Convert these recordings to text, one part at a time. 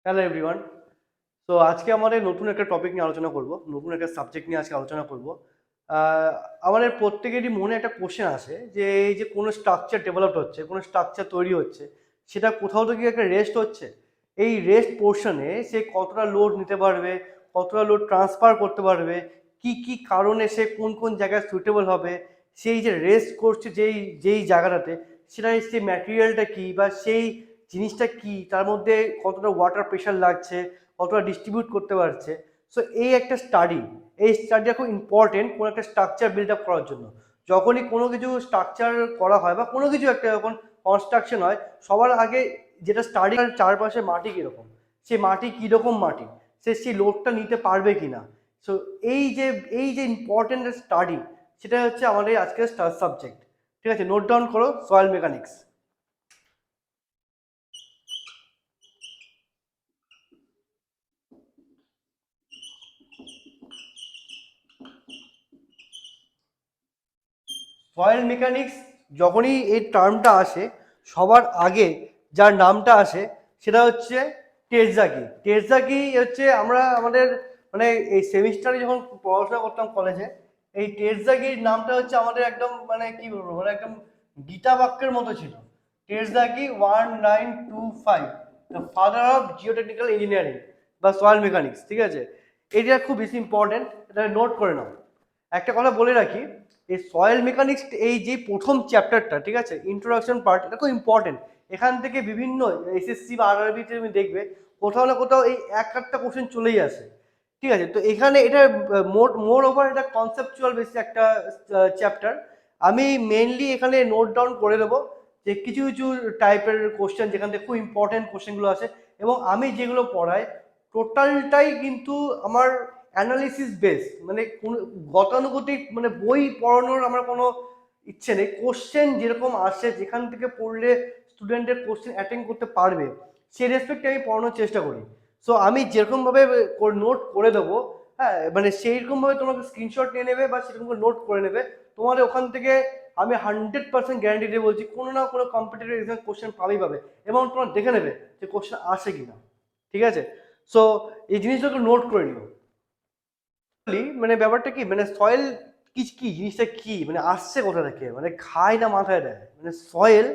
Hello everyone. তো আজকে আমাদের নতুন একটা টপিক নিয়ে আলোচনা করব, নতুন একটা সাবজেক্ট নিয়ে আজকে আলোচনা করব। আমাদের প্রত্যেকেরই মনে একটা কোশ্চেন আসে যে এই যে কোনো স্ট্রাকচার ডেভেলপ হচ্ছে, কোনো স্ট্রাকচার তৈরি হচ্ছে, সেটা কোথাও থেকে একটা রেস্ট হচ্ছে। এই রেস্ট পোর্শনে সে কতটা লোড নিতে পারবে, কতটা লোড ট্রান্সফার করতে পারবে, কি কি কারণে সে কোন কোন জায়গায় সুইটেবল হবে, সেই যে রেস্ট করছে যেই যেই জায়গাটাতে, সেটা সেই ম্যাটেরিয়ালটা কী বা সেই জিনিসটা কি, তার মধ্যে কতটা ওয়াটার প্রেশার লাগছে, কতটা ডিস্ট্রিবিউট করতে পারছে। সো এই একটা স্টাডি, এই স্টাডিটা খুব ইম্পর্টেন্ট কোনো একটা স্ট্রাকচার বিল্ড আপ করার জন্য। যখনই কোনো কিছু স্ট্রাকচার করা হয় বা কোনো কিছু একটা যখন কনস্ট্রাকশন হয়, সবার আগে যেটা স্টাডি, চারপাশে মাটি কীরকম, সেই মাটি কীরকম মাটি, সে সেই লোডটা নিতে পারবে কি না। সো এই যে ইম্পর্টেন্ট স্টাডি, সেটা হচ্ছে আমাদের আজকের সাবজেক্ট। ঠিক আছে, নোট ডাউন করো, সয়েল মেকানিক্স। সয়েল মেকানিক্স যখনই এই টার্মটা আসে, সবার আগে যার নামটা আসে সেটা হচ্ছে টেটজাকি। টেটজাকি হচ্ছে আমরা আমাদের মানে এই সেমিস্টারে যখন পড়াশোনা করতাম কলেজে, এই টেটজাকির নামটা হচ্ছে আমাদের একদম মানে কি বলবো, মানে একদম গীতা বাক্যের মতো ছিল। টেটজাকি 1925, the father of geotechnical engineering বা সয়েল মেকানিক্স। ঠিক আছে, এটা খুব বেশি ইম্পর্টেন্ট, এটা নোট করে নাও। একটা কথা বলে রাখি, এই সয়েল মেকানিক্স এই যে প্রথম চ্যাপ্টারটা, ঠিক আছে, ইন্ট্রোডাকশন পার্ট, এটা খুব ইম্পর্টেন্ট। এখান থেকে বিভিন্ন এসএসসি বা আরআরবিতে তুমি দেখবে কোথাও না কোথাও এই এক একটা কোশ্চেন চলেই আসে। ঠিক আছে, তো এখানে এটা মোর ওভার এটা কনসেপচুয়াল বেশি একটা চ্যাপ্টার। আমি মেনলি এখানে নোট ডাউন করে দেবো যে কিছু কিছু টাইপের কোশ্চেন যেখান থেকে খুব ইম্পর্টেন্ট কোশ্চেনগুলো আসে, এবং আমি যেগুলো পড়াই টোটালটাই কিন্তু আমার অ্যানালিসিস বেস, মানে কোন গতানুগতিক মানে বই পড়ানোর আমার কোনো ইচ্ছে নেই। কোশ্চেন যেরকম আসে, যেখান থেকে পড়লে স্টুডেন্টের কোশ্চেন অ্যাটেন্ড করতে পারবে, সেই রেসপেক্টে আমি পড়ানোর চেষ্টা করি। সো আমি যেরকমভাবে নোট করে দেবো, হ্যাঁ, মানে সেইরকমভাবে তোমাকে স্ক্রিনশট নিয়ে নেবে বা সেরকম নোট করে নেবে। তোমাদের ওখান থেকে আমি 100% গ্যারান্টি দিয়ে বলছি কোনো না কোনো কম্পিটিটিভ এক্সাম কোশ্চেন পাবে, এবং তোমরা দেখে নেবে যে কোশ্চেন আসে কিনা। ঠিক আছে, সো এই জিনিসটাকে নোট করে নিও। মানে ব্যাপারটা কি, মানে সয়েল কি কি জিনিসটা কি, মানে আসছে কোথা থেকে, মানে খায় না মাথায় দেয়, মানে সয়েল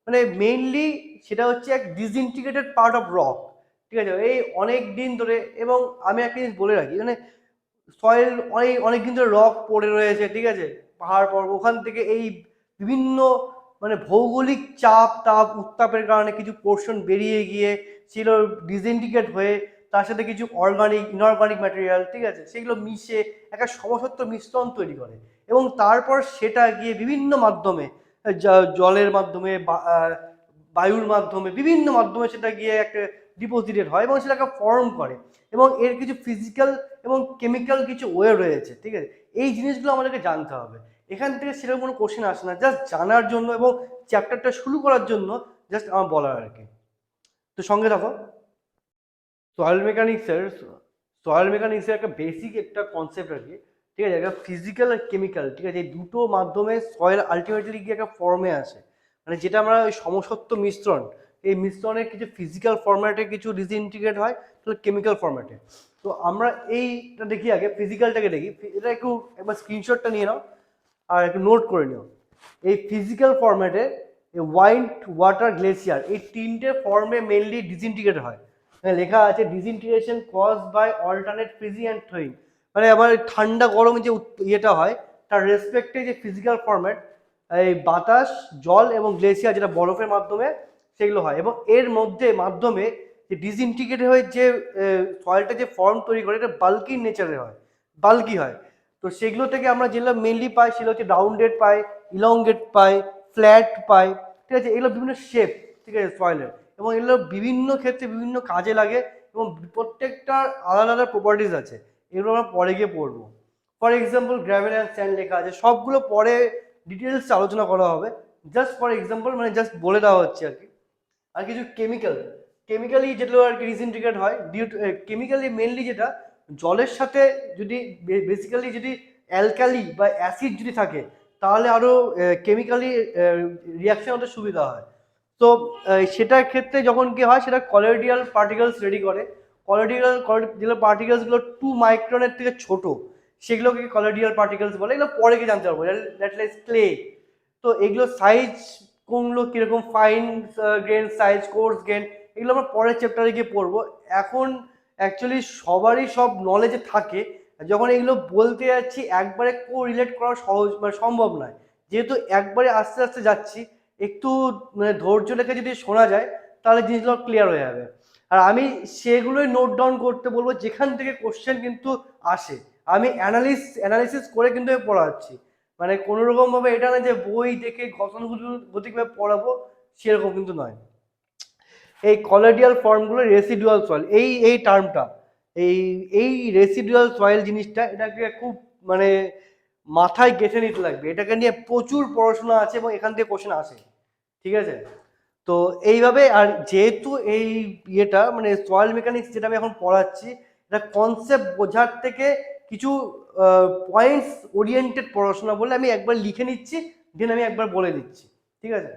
মানে মেইনলি সেটা হচ্ছে এক ডিসইন্টিগ্রেটেড পার্ট অফ রক। ঠিক আছে, এই অনেক দিন ধরে, এবং আমি একটা জিনিস বলে রাখি, মানে সয়েল অনেক অনেক দিন ধরে রক পড়ে রয়েছে, ঠিক আছে, পাহাড় পর্বত, ওখান থেকে এই বিভিন্ন মানে ভৌগোলিক চাপ তাপ উত্তাপের কারণে কিছু পোর্শন বেরিয়ে গিয়ে সেগুলো ডিসইন্টিগ্রেট হয়ে তার সাথে কিছু অর্গানিক ইনঅর্গানিক ম্যাটেরিয়াল, ঠিক আছে, সেগুলো মিশে একটা সমসত্ব মিশ্রণ তৈরি করে, এবং তারপর সেটা গিয়ে বিভিন্ন মাধ্যমে, জলের মাধ্যমে, বায়ুর মাধ্যমে, বিভিন্ন মাধ্যমে সেটা গিয়ে একটা ডিপোজিটেড হয় এবং সেটাকে ফর্ম করে, এবং এর কিছু ফিজিক্যাল এবং কেমিক্যাল কিছু ওয়ে রয়েছে। ঠিক আছে, এই জিনিসগুলো আমাদেরকে জানতে হবে। এখান থেকে সেরকম কোনো কোশ্চেন আসে না, জাস্ট জানার জন্য এবং চ্যাপ্টারটা শুরু করার জন্য জাস্ট আমার বলার আর কি। তো সঙ্গে থাকো। সয়েল মেকানিক্সের সয়েল মেকানিক্সের একটা বেসিক একটা কনসেপ্ট আর কি। ঠিক আছে, একটা ফিজিক্যাল আর কেমিক্যাল, ঠিক আছে, এই দুটো মাধ্যমে সয়েল আলটিমেটলি গিয়ে একটা ফর্মে আসে, মানে যেটা আমরা ওই সমসত্ব মিশ্রণ, এই মিশ্রণের কিছু ফিজিক্যাল ফরম্যাটে কিছু ডিসইন্টিগ্রেট হয়, তাহলে কেমিক্যাল ফরম্যাটে। তো আমরা এইটা দেখি, আগে ফিজিক্যালটাকে দেখি। এটা একটু একবার স্ক্রিনশটটা নিয়ে নাও আর একটু নোট করে নিও। এই ফিজিক্যাল ফরম্যাটে হোয়াইট ওয়াটার গ্লেসিয়ার, এই তিনটে ফর্মে মেনলি ডিসইন্টিগ্রেট হয়। লেখা আছে disintegration cause by alternate freezing and throwing, মানে আবার ঠান্ডা গরমে যে ইয়েটা হয় তার রেসপেক্টে যে ফিজিক্যাল ফরম্যাট, এই বাতাস, জল এবং গ্লেসিয়ার যেটা বরফের মাধ্যমে, সেগুলো হয়, এবং এর মাধ্যমে যে ডিসইন্টিগ্রেট হয়ে যে সয়েলটা যে ফর্ম তৈরি করে, এটা বাল্কি নেচারে হয়, বাল্কি হয়। তো সেগুলো থেকে আমরা যেগুলো মেনলি পাই সেগুলো হচ্ছে রাউন্ডেড পাই, ইলংগেট পাই, ফ্ল্যাট পাই। ঠিক আছে, এগুলো বিভিন্ন শেপ, ঠিক আছে, সয়েলের, এবং এগুলো বিভিন্ন ক্ষেত্রে বিভিন্ন কাজে লাগে, এবং প্রত্যেকটার আলাদা আলাদা প্রপার্টিস আছে। এগুলো আমরা পরে গিয়ে পড়বো। For example gravel and sand লেখা আছে, সবগুলো পরে ডিটেলস আলোচনা করা হবে। জাস্ট ফর এক্সাম্পল মানে জাস্ট বলে দেওয়া হচ্ছে আর কি। আর কিছু কেমিক্যালি যেগুলো আর কি ডিসইন্টিগ্রেট হয় ডিউ টু কেমিক্যালি, মেনলি যেটা জলের সাথে যদি বেসিক্যালি যদি অ্যালকালি বা অ্যাসিড যদি থাকে, তাহলে আরও কেমিক্যালি রিয়াকশন হতে সুবিধা হয়। তো সেটার ক্ষেত্রে যখন কি হয়, সেটা কলোয়েডিয়াল পার্টিকেলস রেডি করে। কলোয়েডিয়াল যেগুলো পার্টিকেলসগুলো 2 মাইক্রনের থেকে ছোট, সেগুলোকে কলোয়েডিয়াল পার্টিকেলস বলে। এগুলো পরে কি জানতে পারবো, দ্যাট লাইক ক্লে। তো এগুলো সাইজ কোনগুলো কিরকম, fine grain size, course grain, এগুলো আমরা পরের চ্যাপ্টারে গিয়ে পড়বো। এখন অ্যাকচুয়ালি সবারই সব নলেজে থাকে, যখন এগুলো বলতে যাচ্ছি একবারে রিলেট করা সহজ মানে সম্ভব নয়। যেহেতু একবারে আস্তে আস্তে যাচ্ছি, একটু মানে ধৈর্য রেখে যদি শোনা যায় তাহলে জিনিসগুলো ক্লিয়ার হয়ে যাবে। আর আমি সেগুলোই নোট ডাউন করতে বলবো যেখান থেকে কোশ্চেন কিন্তু আসে। আমি অ্যানালিসিস করে কিন্তু আমি পড়াচ্ছি, মানে কোনো রকম ভাবে এটা না যে বই দেখে গতানুগতিকভাবে পড়াবো, সেরকম কিন্তু নয়। এই কলোয়েডিয়াল ফর্মগুলো রেসিডুয়াল সয়েল, এই টার্মটা, এই এই রেসিডুয়াল সয়েল জিনিসটা, এটাকে খুব মানে মাথায় গেঁথে নিতে লাগবে। এটাকে নিয়ে প্রচুর পড়াশোনা আছে এবং এখান থেকে কোশ্চেন আসে, ঠিক আছে? তো এইভাবে, আর যেহেতু এই ইয়েটা মানে সয়েল মেকানিক্স যেটা আমি এখন পড়াচ্ছি, এটা কনসেপ্ট বোঝার থেকে কিছু পয়েন্টস ওরিয়েন্টেড পড়াশোনা বলে আমি একবার লিখে নিচ্ছি, দেন আমি একবার বলে দিচ্ছি, ঠিক আছে?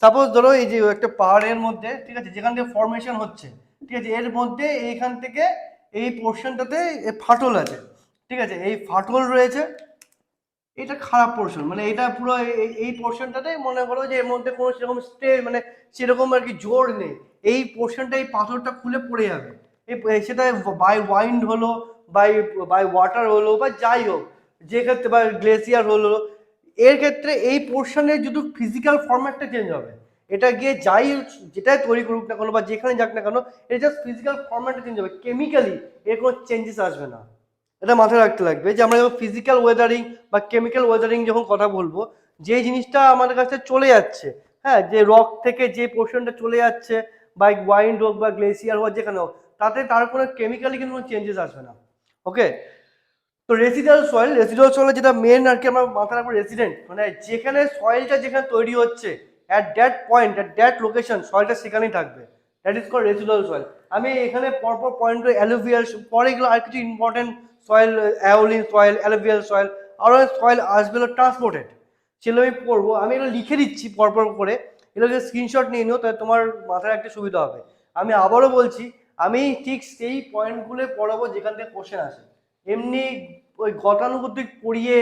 সাপোজ ধরো এই যে একটা পাহাড়ের মধ্যে, ঠিক আছে, যেখান থেকে ফর্মেশন হচ্ছে, ঠিক আছে, এর মধ্যে এইখান থেকে এই পোর্শনটাতে ফাটল আছে, ঠিক আছে, এই ফাটল রয়েছে। এটা খারাপ পোর্শন, মানে এটা পুরো এই পোর্শনটাতে মনে করো যে এর মধ্যে কোনো সেরকম মানে সেরকম আর কি জোর নেই। এই পোর্শনটা, এই পাথরটা খুলে পড়ে যাবে। সেটা বাই ওয়াইন্ড হলো, বাই বাই ওয়াটার হলো, বা যাই হোক, যে ক্ষেত্রে, বা গ্লেসিয়ার হলো, এর ক্ষেত্রে এই পোর্শনের যদি ফিজিক্যাল ফরম্যাটটা চেঞ্জ হবে, এটা গিয়ে যাই যেটাই তৈরি করুক না কেন বা যেখানে যাক না কেন, এটা জাস্ট ফিজিক্যাল ফরম্যাটটা চেঞ্জ হবে, কেমিক্যালি এর কোনো চেঞ্জেস আসবে না। এটা মাথায় রাখতে লাগবে যে আমরা যখন ফিজিক্যাল ওয়েদারিং বা কেমিক্যাল ওয়েদারিং যখন কথা বলবো, যে জিনিসটা আমাদের কাছে চলে যাচ্ছে, হ্যাঁ, যে রক থেকে যে পোর্শনটা চলে যাচ্ছে, বা ওয়াইন্ড হোক বা গ্লেসিয়ার হোক, যেখানে হোক, তাতে তার কোনো কেমিক্যালি কিন্তু কোনো চেঞ্জেস আসবে না। ওকে, তো রেসিডুয়াল সয়েল যেটা মেন আর কি আমরা মাথায় রাখবো, রেসিডেন্ট মানে যেখানে সয়েলটা যেখানে তৈরি হচ্ছে, at that point, at that location সয়েলটা সেখানেই থাকবে, that is called residual soil. আমি এখানে পরপর পয়েন্ট করে অ্যালুভিয়াল, পরে এগুলো আর কিছু important soil, aeolian soil, alluvial soil, আরও সয়েল আসবে ট্রান্সপোর্টেড, সেগুলো আমি পড়বো। আমি এগুলো লিখে দিচ্ছি পরপর করে, এগুলোকে স্ক্রিনশট নিয়ে নিও, তাহলে তোমার মাথায় রাখতে সুবিধা হবে। আমি আবারও বলছি, আমি ঠিক সেই পয়েন্টগুলো পড়াবো যেখান থেকে কোশ্চেন আসে। এমনি ওই গতানুগতিক পড়িয়ে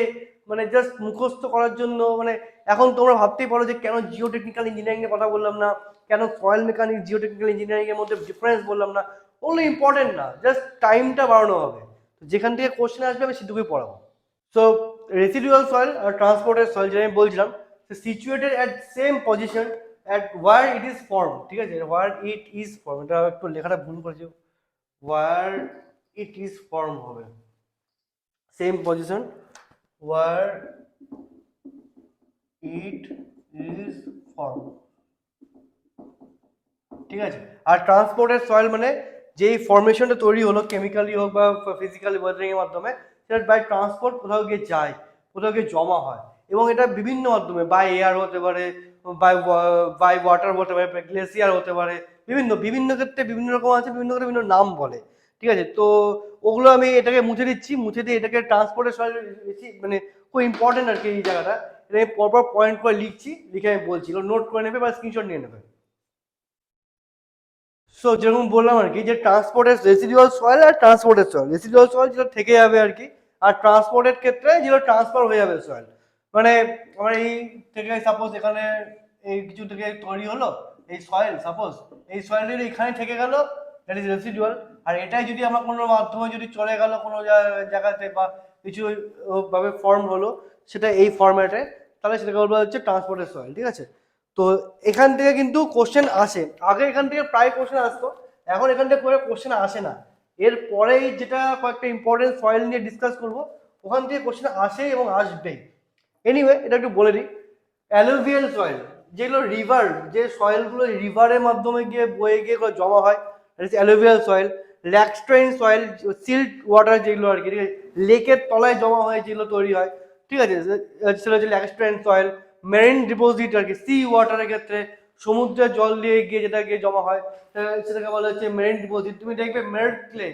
মানে জাস্ট মুখস্থ করার জন্য, মানে এখন তোমরা ভাবতেই পারো যে কেন জিও টেকনিক্যাল ইঞ্জিনিয়ারিং এর কথা বললাম না, কেন soil mechanics Jio technical engineering এর মধ্যে ডিফারেন্স বললাম না। ওগুলো ইম্পর্টেন্ট না, জাস্ট টাইমটা বাড়ানো হবে। যেখান থেকে কোশ্চেন আসবে আমি সেটুকুই পড়াবো। সো রেসিডুয়াল সয়েল আর ট্রান্সপোর্টেড সয়েল যেটা আমি বলছিলাম, situated at same position at where it is form, ঠিক আছে, ওয়ার ইট ইজ ফর্ম, এটা একটু লেখাটা ভুল করেছি, ওয়ার ইট ইজ ফর্ম হবে, same position where it is formed, ঠিক আছে। আর ট্রান্সপোর্টেড সয়েল মানে যেই ফরমেশনটা তৈরি হলো কেমিক্যালি হোক বা ফিজিক্যালি ওয়েদারিং এর মাধ্যমে, সেটা বাই ট্রান্সপোর্ট কোথাও গিয়ে যায়, কোথাও গিয়ে জমা হয়, এবং এটা বিভিন্ন মাধ্যমে, বাই এয়ার হতে পারে, বাই বাই ওয়াটার হতে পারে, গ্লেসিয়ার হতে পারে, বিভিন্ন বিভিন্ন ক্ষেত্রে বিভিন্ন রকম আছে, বিভিন্ন ক্ষেত্রে বিভিন্ন নাম বলে, ঠিক আছে। তো ওগুলো আমি এটাকে মুছে দিচ্ছি, মুছে দিয়ে এটাকে ট্রান্সপোর্টের সয়েল বেশি মানে খুব ইম্পর্টেন্ট আর কি এই জায়গাটা। এটা আমি পরপর পয়েন্ট করে লিখছি, লিখে আমি বলছি, নোট করে নেবে বা স্ক্রিনশট নিয়ে নেবে। সো যেরকম বললাম আর কি, যে ট্রান্সপোর্টেড রেসিডুয়াল সয়েল আর ট্রান্সপোর্টেড সয়েল, রেসিডুয়াল সয়েল যেটা থেকে যাবে আর কি, আর ট্রান্সপোর্টেড ক্ষেত্রে যেটা ট্রান্সফার হয়ে যাবে সয়েল, মানে আমার এই থেকে সাপোজ এখানে এই কিছু থেকে তৈরি হলো এই সয়েল, সাপোজ এই সয়েলটা এখানে থেকে গেল, দ্যাট ইজ রেসিডুয়াল। আর এটাই যদি আমার কোনো মাধ্যমে যদি চলে গেল কোনো জায়গাতে বা কিছু ভাবে ফর্ম হলো, সেটা এই ফরম্যাটে, তাহলে সেটাকে বলবো হচ্ছে ট্রান্সপোর্টেড সয়েল, ঠিক আছে। তো এখান থেকে কিন্তু কোশ্চেন আসে, আগে এখান থেকে প্রায় কোশ্চেন আসতো, এখন এখান থেকে করে কোশ্চেন আসে না। এর পরেই যেটা কয়েকটা ইম্পর্টেন্ট সয়েল নিয়ে ডিসকাস করব, ওখান থেকে কোশ্চেন আসে এবং আসবেই। এনিওয়ে, এটা একটু বলে দিই, অ্যালুভিয়াল সয়েল, যেগুলো রিভার, যে সয়েলগুলো রিভারের মাধ্যমে গিয়ে বয়ে গিয়ে জমা হয়, alluvial soil. Lacustrine soil, silt water যেগুলো আর কি, ঠিক আছে, লেকের তলায় জমা হয়ে যেগুলো তৈরি হয়, ঠিক আছে, সেটা হচ্ছে ল্যাক্সট্রেন সয়েল। মেরিন ডিপোজিট আর কি, সি ওয়াটারের ক্ষেত্রে সমুদ্রের জল দিয়ে গিয়ে যেটা গিয়ে জমা হয়, সেটাকে বলা হচ্ছে মেরিন ডিপোজিট। তুমি দেখবে মেরিট ক্লে,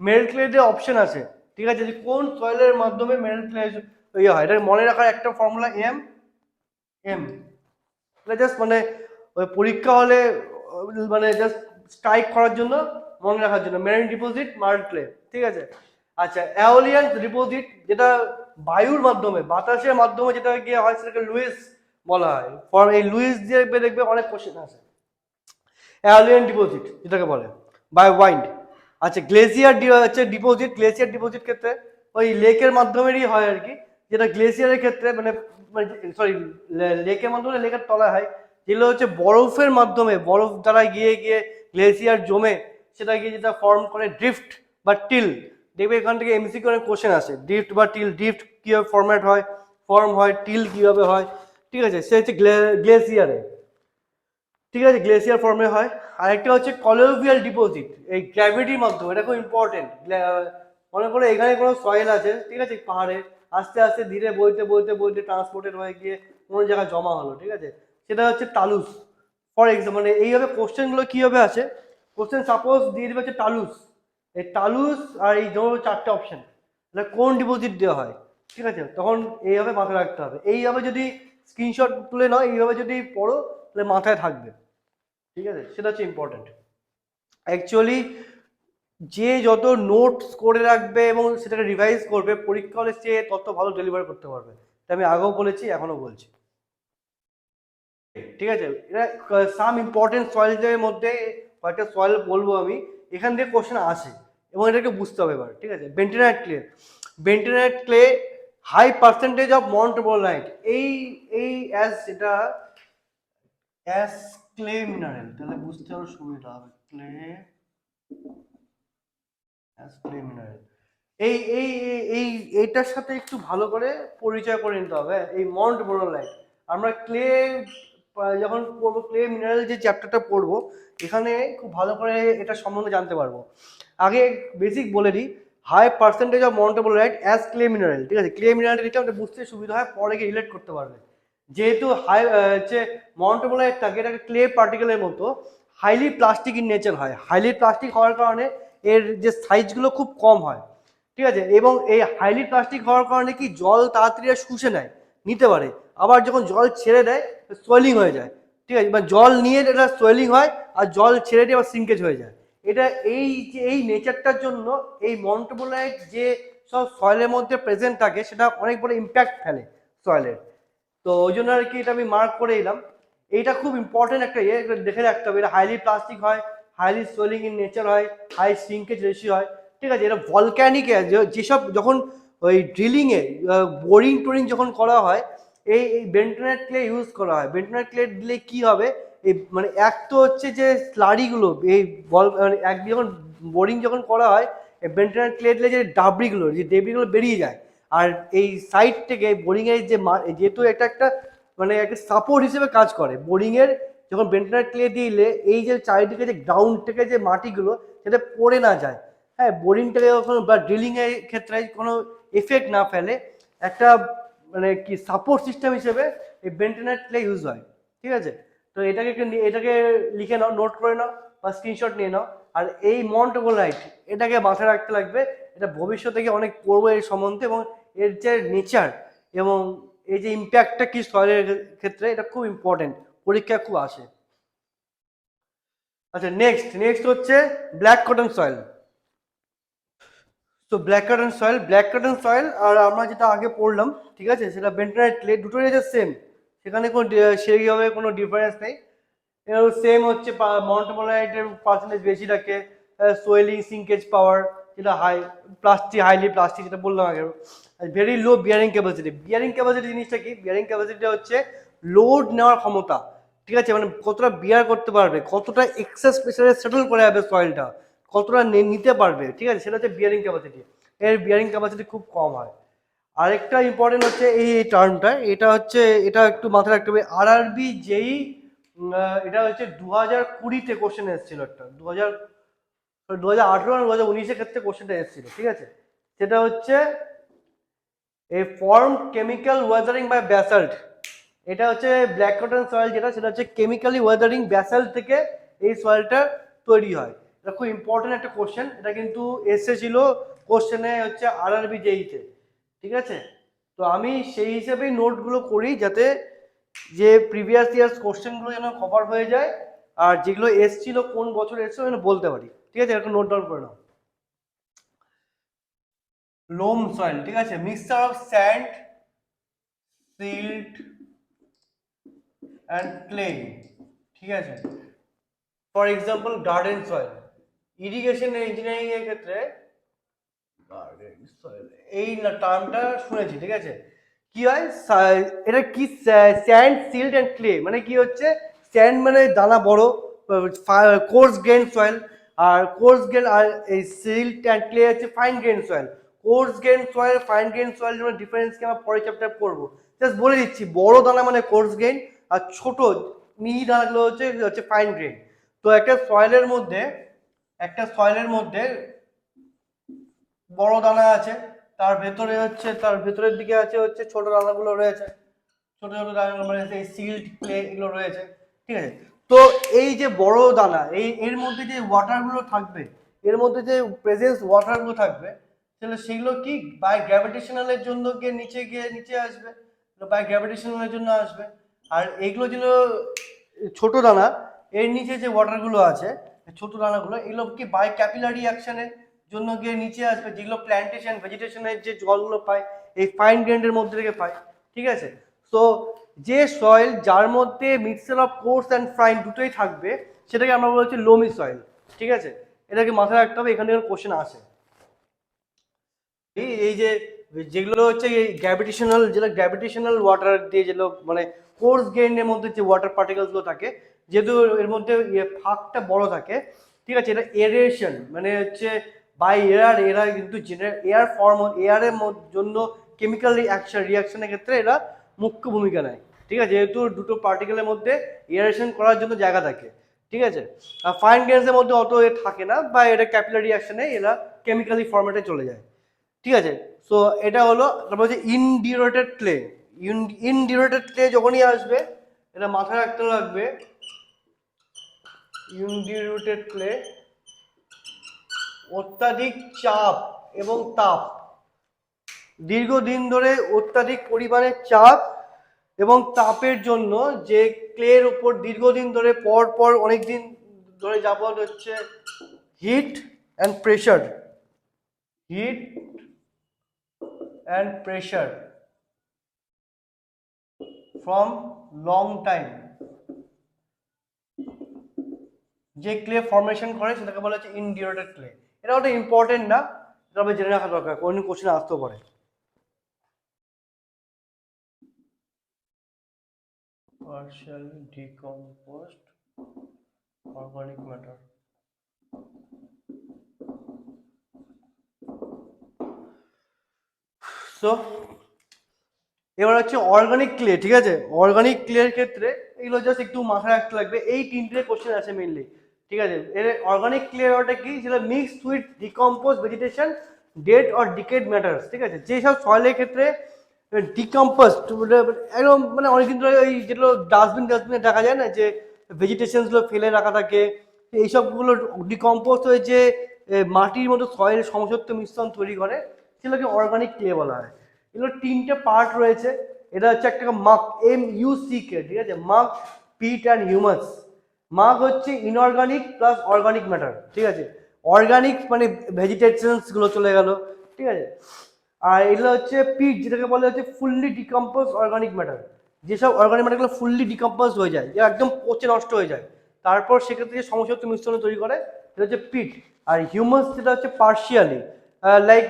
মেরিট ক্লেতে অপশন আছে, ঠিক আছে, যে কোন সয়েলের মাধ্যমে মেরিট ক্লে ইয়ে হয়, এটা মনে রাখার একটা ফর্মুলা, এম এম এটা জাস্ট মানে ওই পরীক্ষা হলে মানে জাস্ট স্ট্রাইক করার জন্য, মনে রাখার জন্য। মেরিন ডিপোজিট, মার্ল ক্লে, ঠিক আছে। আচ্ছা, অ্যাওলিয়ান ডিপোজিট যেটা বায়ুর মাধ্যমে, বাতাসের মাধ্যমে যেটা গিয়ে হয় সেটাকে লুইস বলা হয়। ফর এই লুইস দিয়ে দেখবে অনেক কোশ্চেন আসে। অ্যাওলিয়ান ডিপোজিট যেটাকে বলে, বাই ওয়াইন্ড। আচ্ছা, গ্লেসিয়ার হচ্ছে ডিপোজিট। গ্লেসিয়ার ডিপোজিট ক্ষেত্রে ওই লেকের মাধ্যমেরই হয় আর কি, যেটা গ্লেসিয়ারের ক্ষেত্রে মানে সরি লেকের মাধ্যমে, লেকের তলায় হয়, যেগুলো হচ্ছে বরফের মাধ্যমে, বরফ দ্বারা গিয়ে গিয়ে গ্লেসিয়ার জমে সেটা গিয়ে যেটা ফর্ম করে ড্রিফট বা টিল। দেখবে এখান থেকে এমসিকিউ অনেক কোশ্চেন আসে, ড্রিফট বা টিল। ড্রিফট কিভাবে ফর্ম হয়, টিল কিভাবে হয়, ঠিক আছে, সে হচ্ছে গ্লেসিয়ারে, ঠিক আছে, গ্লেসিয়ার ফর্মে হয়। আরেকটা হচ্ছে কলোভিয়াল ডিপোজিট, এই গ্র্যাভিটির মাধ্যমে, এটা খুব ইম্পর্টেন্ট। মনে করো এখানে কোনো সয়েল আছে, ঠিক আছে, পাহাড়ে, আস্তে আস্তে ধীরে বইতে বইতে বইতে ট্রান্সপোর্টেড হয়ে গিয়ে কোনো জায়গায় জমা হলো, ঠিক আছে, সেটা হচ্ছে টালুস। ফর এক্সাম্পল, মানে এইভাবে কোশ্চেনগুলো কীভাবে আছে, কোশ্চেন সাপোজ দিয়ে দেবে হচ্ছে টালুস। এই টালুস আর এই ধরো চারটে অপশন, এটা কোন ডিপোজিট দেওয়া হয়, ঠিক আছে, তখন এইভাবে মাথায় রাখতে হবে। এইভাবে যদি স্ক্রিনশট তুলে নাও, এইভাবে যদি পড়ো, তাহলে মাথায় থাকবে, ঠিক আছে, সেটা হচ্ছে ইম্পর্টেন্ট। অ্যাকচুয়ালি যে যত নোটস করে রাখবে এবং সেটাকে রিভাইজ করবে, পরীক্ষা হলে সে তত ভালো ডেলিভার করতে পারবে। এটা আমি আগেও বলেছি, এখনো বলছি, ঠিক আছে। এটা সাম ইম্পর্টেন্ট সয়েলের মধ্যে কয়েকটা সয়েল বলবো আমি, এখান থেকে কোশ্চেন আসে এবং এটাকে বুঝতে হবে এবার, ঠিক আছে। Bentonite clay, bentonite clay high percentage of montmorillonite, এই এই অ্যাজ এটা অ্যাস ক্লে মিনারেল, তাহলে বুঝতে আরো সুবিধা হবে। ক্লে অ্যাস ক্লে মিনারেল, এই এই এই এইটার সাথে একটু ভালো করে পরিচয় করে নিতে হবে। এই মন্টমোলাইট আমরা ক্লে যখন পড়বো, ক্লে মিনারেল যে চ্যাপ্টারটা পড়বো, এখানে খুব ভালো করে এটা সম্বন্ধে জানতে পারবো। আগে বেসিক বলে দিই, high percentage of montmorillonite as clay mineral, ঠিক আছে। ক্লে মিনারেল এটা আমাদের বুঝতে সুবিধা হয়, পরে গিয়ে রিলেট করতে পারবে। যেহেতু হাই হচ্ছে মন্টমোলাইট থাকে, এটাকে ক্লে পার্টিকেলের মতো হাইলি প্লাস্টিক ইন নেচার হয়। হাইলি প্লাস্টিক হওয়ার কারণে এর যে সাইজগুলো খুব কম হয়, ঠিক আছে, এবং এই হাইলি প্লাস্টিক হওয়ার কারণে কি জল তাড়াতাড়ি শুষে নেয়, নিতে পারে, আবার যখন জল ছেড়ে দেয় সোয়েলিং হয়ে যায়, ঠিক আছে, বা জল নিয়ে এটা সোয়েলিং হয়, আর জল ছেড়ে দিয়ে আবার সিঙ্কেজ হয়ে যায়। এটা এই যে এই নেচারটার জন্য এই মন্টমোলাইট যে সব সয়েলের মধ্যে প্রেজেন্ট থাকে, সেটা অনেক বড় ইম্প্যাক্ট ফেলে সয়েলের। তো ওই জন্য আর কি এটা আমি মার্ক করে এলাম। এইটা খুব ইম্পর্টেন্ট একটা ইয়ে, দেখে রাখতে হবে। এটা হাইলি প্লাস্টিক হয়, হাইলি সোয়েলিং ইন নেচার হয়, হাই সিঙ্কেজ রেশিও হয়, ঠিক আছে। এটা ভলক্যানিক, যেসব যখন ওই ড্রিলিংয়ে বোরিং টোরিং যখন করা হয়, এই বেন্টনাইট ক্লে ইউজ করা হয়। বেন্টনাইট ক্লে দিলে কি হবে, এই মানে এক তো হচ্ছে যে স্লারিগুলো, এই মানে এক যখন বোরিং যখন করা হয়, এই বেন্টনাইট ক্লে দিলে যে ডাবরিগুলো, যে ডেবরিগুলো বেরিয়ে যায়। আর এই সাইড থেকে বোরিং এর যে যেহেতু এটা একটা মানে একটা সাপোর্ট হিসেবে কাজ করে, বোরিং এর যখন বেন্টনাইট ক্লে দিলে এই যে চারিদিকে যে গ্রাউন্ড থেকে যে মাটিগুলো, যাতে পড়ে না যায়, হ্যাঁ, বোরিংটাকে যখন বা ড্রিলিং এর ক্ষেত্রে কোনো এফেক্ট না ফেলে, একটা মানে কি সাপোর্ট সিস্টেম হিসেবে এই বেন্টনাইট ক্লে ইউজ হয়, ঠিক আছে। তো এটাকে লিখে নাও, নোট করে নাও বা স্ক্রিনশট নিয়ে নাও। আর এই মন্টমোলাইট, এটাকে মাথায় রাখতে লাগবে। এটা ভবিষ্যতে গিয়ে অনেক পড়বো এর সম্বন্ধে, এবং এর যে নেচার এবং এই যে ইম্প্যাক্টটা কি সয়েলের ক্ষেত্রে, এটা খুব ইম্পর্টেন্ট, পরীক্ষা খুব আসে। আচ্ছা, নেক্সট হচ্ছে ব্ল্যাক কটন সয়েল। তো ব্ল্যাক কটন সয়েল আর আমরা যেটা আগে পড়লাম, ঠিক আছে, সেটা বেন্টনাইট ক্লে, দুটোই হচ্ছে সেম, সেখানে কোনো সেইভাবে কোনো ডিফারেন্স নেই। সেম হচ্ছে মন্টমোলাইটের পার্সেন্টেজ বেশি থাকে, সোয়েলিং সিঙ্কেজ পাওয়ার যেটা হাইলি প্লাস্টিক যেটা বললাম আগে, very low bearing capacity. Bearing capacity জিনিসটা কি, বিয়ারিং ক্যাপাসিটি হচ্ছে লোড নেওয়ার ক্ষমতা, ঠিক আছে, মানে কতটা বিয়ার করতে পারবে, কতটা এক্সেস প্রেসারে সেটেল করে যাবে সয়েলটা, কতটা নিতে পারবে, ঠিক আছে, সেটা হচ্ছে বিয়ারিং ক্যাপাসিটি। এর বিয়ারিং ক্যাপাসিটি খুব কম হয়। আরেকটা ইম্পর্টেন্ট হচ্ছে এই টার্মটা, এটা হচ্ছে, এটা একটু মাথায় রাখতে হবে। আরআরবি যেই এটা হচ্ছে 2020-তে কোশ্চেন এসেছিল একটা, 2018 আর 2019-এর ক্ষেত্রে কোশ্চেনটা এসেছিল, ঠিক আছে। সেটা হচ্ছে এই form chemical weathering by basalt. এটা হচ্ছে ব্ল্যাক কটন সয়েল যেটা, সেটা হচ্ছে কেমিক্যালি ওয়েদারিং ব্যাসাল্ট থেকে এই সয়েলটা তৈরি হয়। এটা খুব ইম্পর্টেন্ট একটা কোশ্চেন, এটা কিন্তু এসেছিল কোশ্চেনে হচ্ছে আরআরবি জেইতে, ঠিক আছে। তো আমি সেই হিসেবেই নোটগুলো করি, যাতে যে প্রিভিয়াস ইয়ার্স কোশ্চেনগুলো যেন কভার হয়ে যায়, আর যেগুলো এসছিল কোন বছর এসছিল যেন বলতে পারি। ঠিক আছে, এরকম নোট ডাউন করে নাও। লোম সয়েল, ঠিক আছে, mixture of sand, silt and clay, ঠিক আছে। For example garden soil, irrigation engineering এর ক্ষেত্রে গার্ডেন সয়েল এই টার্মটা শুনেছি, ঠিক আছে। কি হয়, এটা কি, স্যান্ড সিল্ট অ্যান্ড ক্লে, মানে কি হচ্ছে, স্যান্ড মানে দানা বড় কোর্স গ্রেন সয়েল, আর কোর্স গ্রেন, আর এই সিল্ট অ্যান্ড ক্লে হচ্ছে fine grain soil. Course grain soil, fine grain soil জন্য ডিফারেন্সকে আমরা পরে চ্যাপ্টার পড়বো। জাস্ট বলে দিচ্ছি, বড় দানা মানে কোর্স গ্রেন, আর ছোট মিহি দানাগুলো হচ্ছে ফাইন গ্রেন। তো একটা সয়েলের মধ্যে বড় দানা আছে, তার ভেতরের দিকে হচ্ছে ছোট দানাগুলো রয়েছে, ছোট ছোট দানাগুলো মানে এই সিল্ট ক্লে এগুলো রয়েছে, ঠিক আছে। তো এই যে বড় দানা, এর মধ্যে যে ওয়াটারগুলো থাকবে, এর মধ্যে যে প্রেজেন্স ওয়াটারগুলো থাকবে, তাহলে সেগুলো কি বাই গ্র্যাভিটেশনালের জন্য গিয়ে নিচে আসবে, বাই গ্র্যাভিটেশনালের জন্য আসবে। আর এইগুলো যেগুলো ছোট দানা, এর নিচে যে ওয়াটারগুলো আছে, ছোট দানাগুলো, এগুলো কি বাই ক্যাপিলারি অ্যাকশনের জন্য গিয়ে নিচে আসবে, যেগুলো প্ল্যান্টেশন ভেজিটেশনের যে জলগুলো পায় এই ফাইন গ্রেনের মধ্যে থেকে পায়, ঠিক আছে। তো যে সয়েল যার মধ্যে mixture of course and fine দুটোই থাকবে, সেটাকে আমরা বলছি লোমি সয়েল, ঠিক আছে। এটাকে মাথায় রাখতে হবে, এখানে কোশ্চেন আসে। এই যে যেগুলো হচ্ছে যেটা গ্র্যাভিটেশনাল ওয়াটার দিয়ে যেগুলো মানে কোর্স গ্রেনের মধ্যে যে ওয়াটার পার্টিকেলস গুলো থাকে, যেহেতু এর মধ্যে ফাঁকটা বড় থাকে, ঠিক আছে, এটা এরেশন মানে হচ্ছে বাই এরা কিন্তু এয়ার ফর্ম, এয়ারের জন্য কেমিক্যাল রিয়াকশনের ক্ষেত্রে এরা মুখ্য ভূমিকা নেয়, ঠিক আছে, যেহেতু দুটো পার্টিকেলের মধ্যে এয়ারেশন করার জন্য জায়গা থাকে, ঠিক আছে। আর ফাইন গ্রেনসের মধ্যে অত থাকে না, বা এটা ক্যাপিলারি রিয়াকশনে এরা কেমিক্যালি ফর্মেটে চলে যায়, ঠিক আছে। সো এটা হলো, তারপর হচ্ছে ইনডিউরেটেড ক্লে। ইনডিউরেটেড ক্লে যখনই আসবে, এটা মাথায় রাখতে লাগবে, ইনডিউরেটেড ক্লে অত্যাধিক চাপ এবং তাপ, দীর্ঘদিন ধরে অত্যাধিক পরিমাণে চাপ এবং তাপের জন্য যে ক্লের উপর দীর্ঘদিন ধরে পর অনেক দিন ধরে যাবত হচ্ছে heat and pressure, heat and pressure from long time, যে ক্লে ফর্মেশন করে সেটাকে বলা হচ্ছে ইনডিউরেটেড ক্লে। এটা ওটা ইম্পর্টেন্ট না, তবে জেনে রাখা দরকার, কোন কোশ্চেন আসতেও পারে। partially decomposed organic matter, so এবার হচ্ছে অর্গানিক ক্লে, ঠিক আছে। অর্গানিক ক্লের ক্ষেত্রে এগুলো জাস্ট একটু মাথায় রাখতে লাগবে, এই তিনটে কোশ্চেন আছে মেইনলি, ঠিক আছে। এর অর্গানিক ক্লে ওটা কি, সেটা mixed with decompose vegetation, dead or decade matters, ঠিক আছে। যেসব সয়েলের ক্ষেত্রে ডিকম্পোজড একদম মানে অনেকদিন ধরে ওই যেগুলো ডাস্টবিনে দেখা যায় না, যে ভেজিটেশনসগুলো ফেলে রাখা থাকে, এইসবগুলো ডিকম্পোজ হয়ে যে মাটির মতো সয়েল সমসত্ব মিশ্রণ তৈরি করে, সেগুলোকে অর্গানিক ক্লে বলা হয়। এগুলো তিনটে পার্ট রয়েছে, এটা হচ্ছে একটা মাক, MUCK, ঠিক আছে, মাক, পিট অ্যান্ড হিউমাস। মাক হচ্ছে ইনঅর্গানিক প্লাস অর্গানিক ম্যাটার, ঠিক আছে। অর্গানিক মানে ভেজিটেশনস গুলো চলে গেল, ঠিক আছে। আর এগুলো হচ্ছে পিট, যেটাকে বলে হচ্ছে ফুললি ডিকম্পোজ অর্গানিক ম্যাটার, যেসব অর্গানিক ম্যাটারগুলো ফুললি ডিকম্পোজ হয়ে যায়, যে একদম পচে নষ্ট হয়ে যায়, তারপর সেক্ষেত্রে যে সমসত্ব মিশ্রণ তৈরি করে সেটা হচ্ছে পিট। আর হিউমাস যেটা হচ্ছে পার্শিয়ালি, লাইক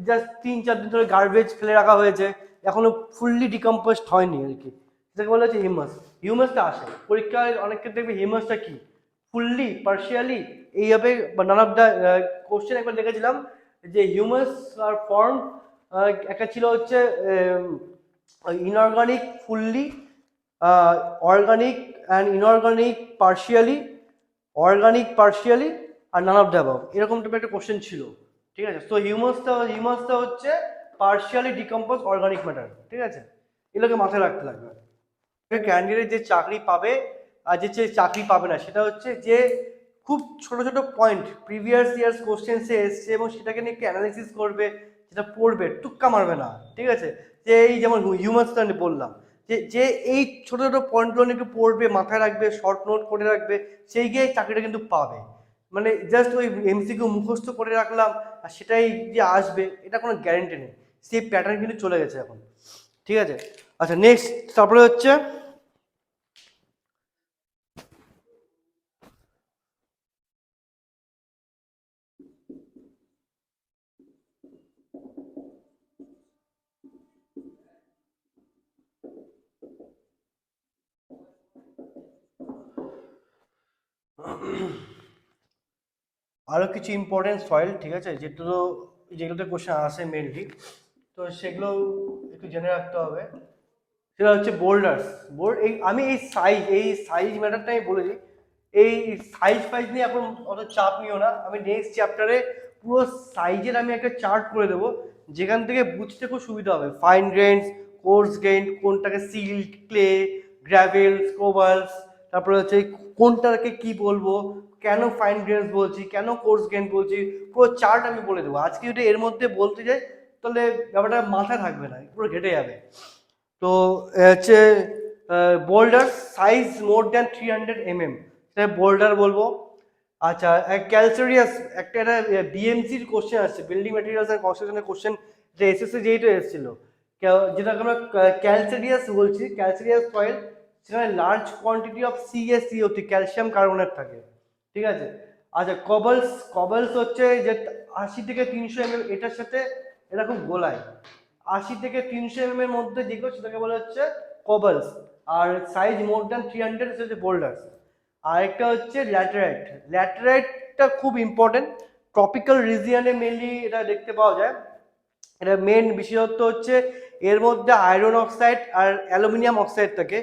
জাস্ট 3-4 দিন ধরে গার্বেজ ফেলে রাখা হয়েছে, এখনো ফুললি ডিকম্পোজড হয়নি আর কি, সেটাকে বলা হচ্ছে হিউমাস। হিউমাসটা আসে পরীক্ষায় অনেক ক্ষেত্রে দেখবে, হিউমাসটা কি ফুললি পার্শিয়ালি এইভাবে নান অফ দ্য কোশ্চেন একবার দেখেছিলাম, যে হিউমাস আর ফর্ম, একটা ছিল হচ্ছে inorganic fully, organic and inorganic partially, organic partially, আর নান অফ দ্য অ্যাবাভ, এরকম টাইপের একটা কোশ্চেন ছিল, ঠিক আছে। তো হিউমাসটা হচ্ছে পার্শিয়ালি ডিকম্পোজ অর্গানিক ম্যাটার, ঠিক আছে, এগুলোকে মাথায় রাখতে লাগবে। ক্যান্ডিডেট যে চাকরি পাবে আর যে চাকরি পাবে না, সেটা হচ্ছে যে খুব ছোট ছোট পয়েন্ট প্রিভিয়াস ইয়ার্স কোশ্চেন্সে এসছে এবং সেটাকে নিয়ে একটু অ্যানালাইসিস করবে, সেটা পড়বে, টুক্কা মারবে না, ঠিক আছে। যে এই যেমন হিউমাসটা বললাম, যে যে এই ছোট ছোট পয়েন্টগুলো একটু পড়বে, মাথায় রাখবে, শর্ট নোট করে রাখবে, সেই গিয়ে চাকরিটা কিন্তু পাবে। মানে জাস্ট ওই এমসিকিউ মুখস্থ করে রাখলাম আর সেটাই যে আসবে এটা কোনো গ্যারেন্টি নেই, সেই প্যাটার্ন কিন্তু চলে গেছে এখন। ঠিক আছে, আচ্ছা নেক্সট তারপরে হচ্ছে আরও কিছু ইম্পর্টেন্ট সয়েল, ঠিক আছে, যেগুলোতে কোশ্চেন আসে মেনলি, তো সেগুলো একটু জেনে রাখতে হবে। সেটা হচ্ছে বোল্ডার্স। আমি এই সাইজ ম্যাটারটা আমি বলে দিই। এই সাইজ ফাইজ নিয়ে এখন অত চাপ নিও না, আমি নেক্সট চ্যাপ্টারে পুরো সাইজের আমি একটা চার্ট করে দেবো, যেখান থেকে বুঝতে খুব সুবিধা হবে। ফাইন গ্রেনস, কোর্স গ্রেন, কোনটাকে সিল্ট, ক্লে, গ্র্যাভেলস, কোবালস, তারপরে হচ্ছে কোনটাকে কি বলবো, কেন ফাইন গ্রেনস বলছি, কেন কোর্স গ্রেন বলছি, পুরো চার্ট আমি বলে দেবো। আজকে যদি এর মধ্যে বলতে যাই তাহলে ব্যাপারটা মাথায় থাকবে না, পুরো ঘেটে যাবে। তো হচ্ছে boulder size more than 300 mm, সেটা বোল্ডার বলবো। আচ্ছা, ক্যালসেরিয়াস একটা বিএমসির কোশ্চেন আসছে, বিল্ডিং ম্যাটেরিয়ালস অ্যান্ড কনস্ট্রাকশনের কোশ্চেন, যেটা এসএসসি যেহেতু এসেছিল, যেটাকে আমরা ক্যালসেরিয়াস বলছি, ক্যালসেরিয়াস সয়েল, সেখানে large quantity of CaCO3 calcium carbonate থাকে। ঠিক আছে, আচ্ছা কবলস, কবলস হচ্ছে যে 80 থেকে 300 mm, এটার সাথে এটা খুব গোলায়। 80 থেকে 300 mm এর মধ্যে যেগুলো সেটাকে বলা হচ্ছে কবলস, আর সাইজ মোর দ্যান 300 হচ্ছে বোল্ডার্স। আরেকটা হচ্ছে ল্যাটেরাইট। ল্যাটেরাইটটা খুব ইম্পর্টেন্ট, ট্রপিক্যাল রিজিয়নে মেনলি এটা দেখতে পাওয়া যায়। এটা মেন বিশেষত্ব হচ্ছে এর মধ্যে আয়রন অক্সাইড আর অ্যালুমিনিয়াম অক্সাইড থাকে।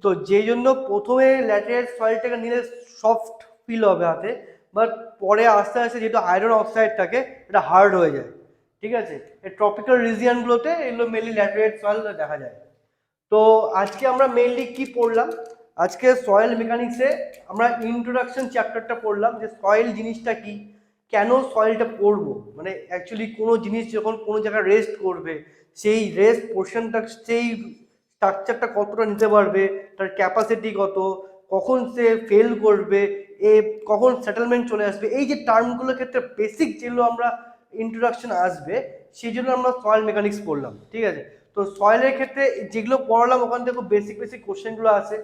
তো যেই জন্য প্রথমে ল্যাটেরাইট সয়েলটাকে নিলে সফট ফিল হবে হাতে, বাট পরে আস্তে আস্তে যেহেতু আয়রন অক্সাইড থাকে এটা হার্ড হয়ে যায়। ঠিক আছে, এই ট্রপিক্যাল রিজিয়নগুলোতে এগুলো মেনলি ল্যাটেরাইট সয়েল দেখা যায়। তো আজকে আমরা মেইনলি কি পড়লাম, আজকে সয়েল মেকানিক্সে আমরা ইন্ট্রোডাকশন চ্যাপ্টারটা পড়লাম, যে সয়েল জিনিসটা কি, কেন সয়েলটা পড়বো, মানে অ্যাকচুয়ালি কোনো জিনিস যখন কোনো জায়গায় রেস্ট করবে, সেই রেস্ট পোর্শনটা, সেই স্ট্রাকচারটা কতটা নিতে পারবে, তার ক্যাপাসিটি কত, কখন সে ফেল করবে, এ কখন সেটেলমেন্ট চলে আসবে, এই যে টার্মগুলোর ক্ষেত্রে বেসিক যেগুলো আমরা ইন্ট্রোডাকশন আসবে, সেই জন্য আমরা সয়েল মেকানিক্স পড়লাম। ঠিক আছে, তো সয়েলের ক্ষেত্রে যেগুলো পড়ালাম ওখান থেকে খুব বেসিক বেসিক কোশ্চেনগুলো আছে,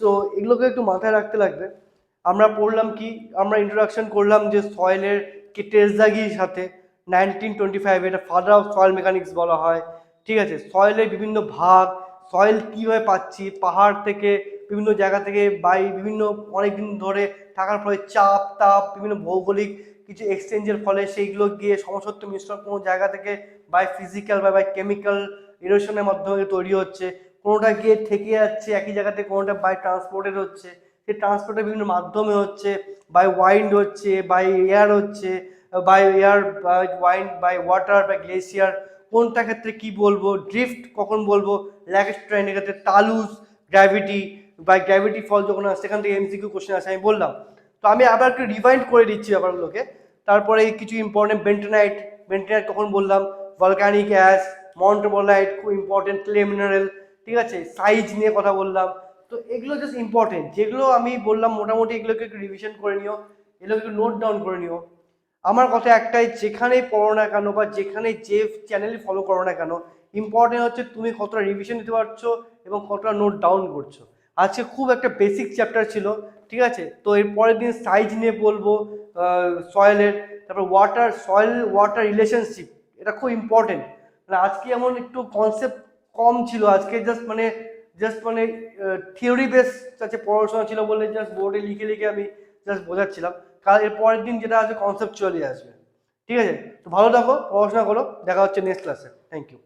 তো এগুলোকে একটু মাথায় রাখতে লাগবে। আমরা পড়লাম কি, আমরা ইন্ট্রোডাকশন করলাম যে সয়েলের কি টেসজাগির সাথে 1925, এটা ফাদার অফ সয়েল মেকানিক্স বলা হয়। ঠিক আছে, সয়েলের বিভিন্ন ভাগ, সয়েল কীভাবে পাচ্ছি, পাহাড় থেকে, বিভিন্ন জায়গা থেকে, বাই বিভিন্ন অনেকদিন ধরে থাকার ফলে চাপ তাপ, বিভিন্ন ভৌগোলিক কিছু এক্সচেঞ্জের ফলে সেইগুলো গিয়ে সমসত্ব মিশ্রণ কোনো জায়গা থেকে বাই ফিজিক্যাল বা বাই কেমিক্যাল ইরোশনের মাধ্যমে তৈরি হচ্ছে, কোনোটা গিয়ে থেকে যাচ্ছে একই জায়গাতে, কোনোটা বাই ট্রান্সপোর্টের হচ্ছে, সেই ট্রান্সপোর্টের বিভিন্ন মাধ্যমে হচ্ছে, বাই ওয়াইন্ড হচ্ছে, বাই এয়ার হচ্ছে, by air, by wind, by water, by glacier, কোনটা ক্ষেত্রে কি বলবো, ড্রিফট কখন বলবো, ল্যাগস্ট্রাইনের ক্ষেত্রে talus, gravity, by gravity fall যখন আসে সেখান থেকে এমসিকিউ কোশ্চেন আসে আমি বললাম। তো আমি আবার একটু রিভাইন্ড করে দিচ্ছি ব্যাপারগুলোকে। তারপরে কিছু ইম্পর্টেন্ট বেন্টনাইট, বেন্টনাইট কখন বললাম, ভলকানিক অ্যাশ, মন্টোমোলাইট খুব ইম্পর্টেন্ট ক্লে মিনারেল। ঠিক আছে, সাইজ নিয়ে কথা বললাম। তো এগুলো জাস্ট ইম্পর্টেন্ট, যেগুলো আমি বললাম মোটামুটি এগুলোকে একটু রিভিশন করে নিও, এগুলোকে একটু নোট ডাউন করে নিও। আমার কথা একটাই, যেখানেই পড়ো না কেন বা যেখানে যে চ্যানেলই ফলো করো না কেন, ইম্পর্টেন্ট হচ্ছে তুমি কতটা রিভিশন দিতে পারছো এবং কতটা নোট ডাউন করছো। আজকে খুব একটা বেসিক চ্যাপ্টার ছিল। ঠিক আছে, তো এর পরের দিন সাইজ নিয়ে বলবো, সয়েলের, তারপর ওয়াটার, সয়েল ওয়াটার রিলেশনশিপ, এটা খুব ইম্পর্টেন্ট। মানে আজকে এমন একটু কনসেপ্ট কম ছিল, আজকে জাস্ট মানে থিওরি বেস আছে পড়াশোনা ছিল বলে জাস্ট বোর্ডে লিখে লিখে আমি জাস্ট বোঝাচ্ছিলাম। কাল এর পরের দিন যেটা আছে কনসেপ্ট চলে আসবে। ঠিক আছে, তো ভালো থাকো, পড়াশোনা করো, দেখা হচ্ছে নেক্সট ক্লাসে। Thank you.